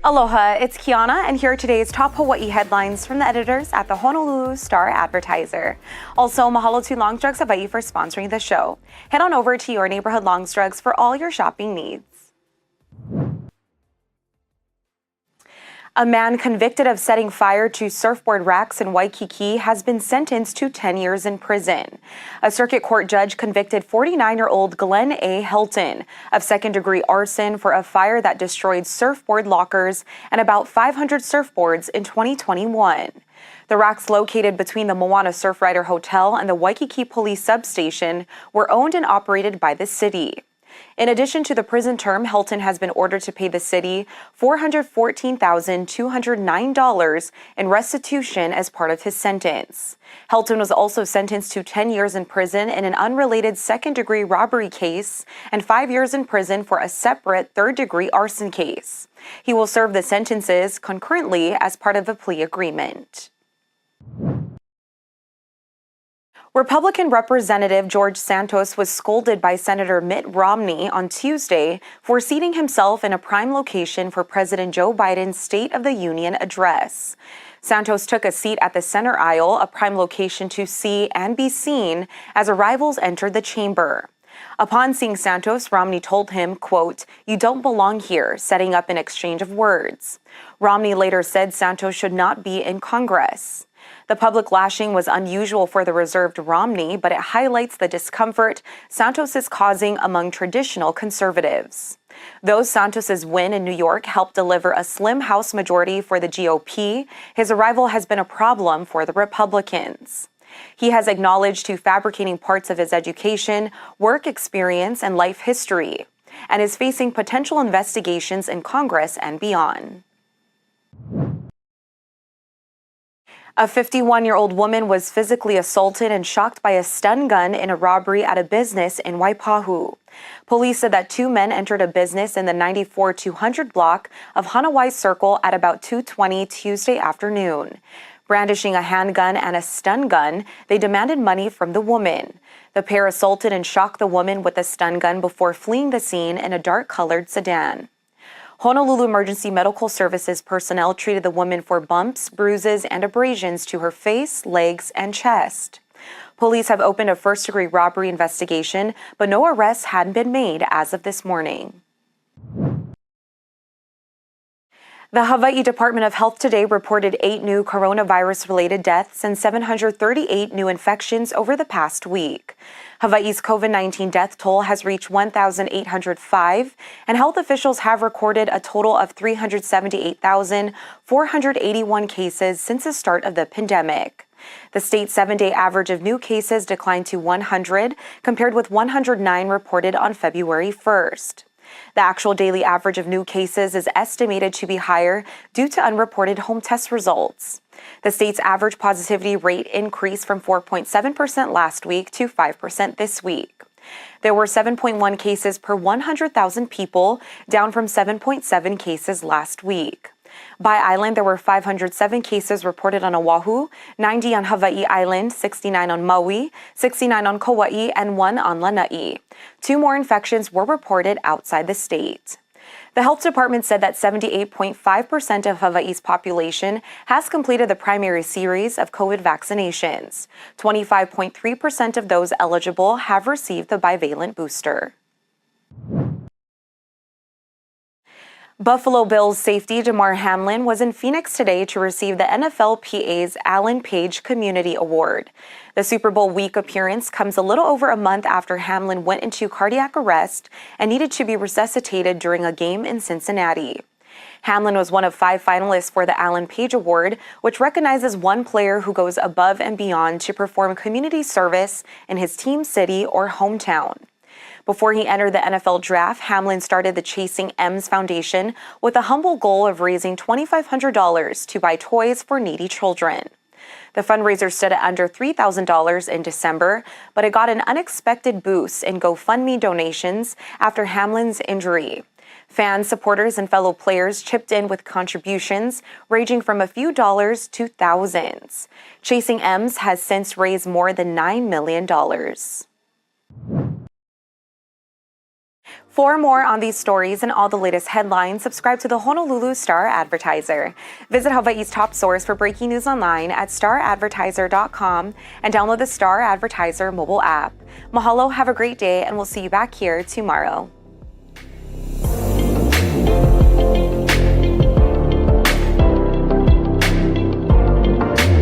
Aloha, it's Kiana, and here are today's top Hawaii headlines from the editors at the Honolulu Star-Advertiser. Also, mahalo to Longs Drugs Hawaii for sponsoring the show. Head on over to your neighborhood Longs Drugs for all your shopping needs. A man convicted of setting fire to surfboard racks in Waikiki has been sentenced to 10 years in prison. A circuit court judge convicted 49-year-old Glenn A. Helton of second-degree arson for a fire that destroyed surfboard lockers and about 500 surfboards in 2021. The racks located between the Moana Surfrider Hotel and the Waikiki Police Substation were owned and operated by the city. In addition to the prison term, Helton has been ordered to pay the city $414,209 in restitution as part of his sentence. Helton was also sentenced to 10 years in prison in an unrelated second-degree robbery case and 5 years in prison for a separate third-degree arson case. He will serve the sentences concurrently as part of a plea agreement. Republican Representative George Santos was scolded by Senator Mitt Romney on Tuesday for seating himself in a prime location for President Joe Biden's State of the Union address. Santos took a seat at the center aisle, a prime location to see and be seen as arrivals entered the chamber. Upon seeing Santos, Romney told him, quote, "You don't belong here," setting up an exchange of words. Romney later said Santos should not be in Congress. The public lashing was unusual for the reserved Romney, but it highlights the discomfort Santos is causing among traditional conservatives. Though Santos's win in New York helped deliver a slim House majority for the GOP, his arrival has been a problem for the Republicans. He has acknowledged to fabricating parts of his education, work experience, and life history, and is facing potential investigations in Congress and beyond. A 51-year-old woman was physically assaulted and shocked by a stun gun in a robbery at a business in Waipahu. Police said that two men entered a business in the 94-200 block of Hanawai Circle at about 2:20 Tuesday afternoon. Brandishing a handgun and a stun gun, they demanded money from the woman. The pair assaulted and shocked the woman with the stun gun before fleeing the scene in a dark-colored sedan. Honolulu Emergency Medical Services personnel treated the woman for bumps, bruises, and abrasions to her face, legs, and chest. Police have opened a first-degree robbery investigation, but no arrests had been made as of this morning. The Hawaii Department of Health today reported 8 new coronavirus-related deaths and 738 new infections over the past week. Hawaii's COVID-19 death toll has reached 1,805, and health officials have recorded a total of 378,481 cases since the start of the pandemic. The state's 7-day average of new cases declined to 100, compared with 109 reported on February 1st. The actual daily average of new cases is estimated to be higher due to unreported home test results. The state's average positivity rate increased from 4.7% last week to 5% this week. There were 7.1 cases per 100,000 people, down from 7.7 cases last week. By island, there were 507 cases reported on Oahu, 90 on Hawaii Island, 69 on Maui, 69 on Kauai, and 1 on Lanai. 2 more infections were reported outside the state. The health department said that 78.5% of Hawaii's population has completed the primary series of COVID vaccinations. 25.3% of those eligible have received the bivalent booster. Buffalo Bills safety Damar Hamlin was in Phoenix today to receive the NFLPA's Alan Page Community Award. The Super Bowl week appearance comes a little over a month after Hamlin went into cardiac arrest and needed to be resuscitated during a game in Cincinnati. Hamlin was one of 5 finalists for the Alan Page Award, which recognizes one player who goes above and beyond to perform community service in his team city or hometown. Before he entered the NFL draft, Hamlin started the Chasing M's Foundation with a humble goal of raising $2,500 to buy toys for needy children. The fundraiser stood at under $3,000 in December, but it got an unexpected boost in GoFundMe donations after Hamlin's injury. Fans, supporters, and fellow players chipped in with contributions ranging from a few dollars to thousands. Chasing M's has since raised more than $9 million. For more on these stories and all the latest headlines, subscribe to the Honolulu Star-Advertiser. Visit Hawaii's top source for breaking news online at staradvertiser.com and download the Star-Advertiser mobile app. Mahalo, have a great day, and we'll see you back here tomorrow.